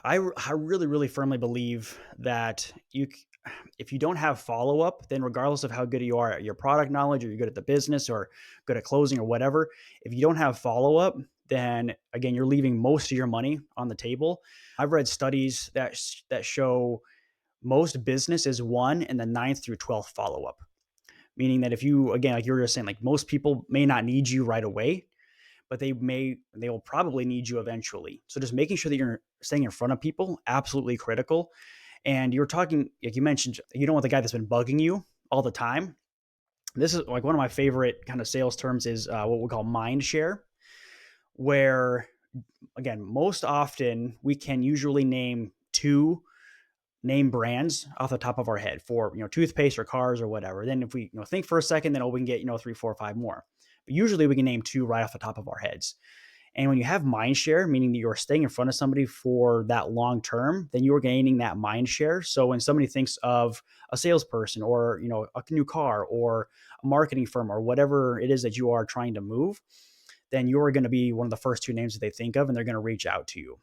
I really, really firmly believe that if you don't have follow up, then regardless of how good you are at your product knowledge, or you're good at the business, or good at closing, or whatever, if you don't have follow up, then again, you're leaving most of your money on the table. I've read studies that show most business is won in the ninth through 12th follow up. Meaning that if you, again, like you were just saying, like most people may not need you right away, but they will probably need you eventually. So just making sure that you're staying in front of people, absolutely critical. And you're talking, like you mentioned, you don't want the guy that's been bugging you all the time. This is like one of my favorite kind of sales terms is what we call mind share, where again, most often we can usually name two name brands off the top of our head for toothpaste or cars or whatever. Then if we think for a second, then we can get three, four, five more. But usually we can name two right off the top of our heads. And when you have mind share, meaning that you're staying in front of somebody for that long term, then you're gaining that mind share. So when somebody thinks of a salesperson or a new car or a marketing firm or whatever it is that you are trying to move, then you're going to be one of the first two names that they think of, and they're going to reach out to you.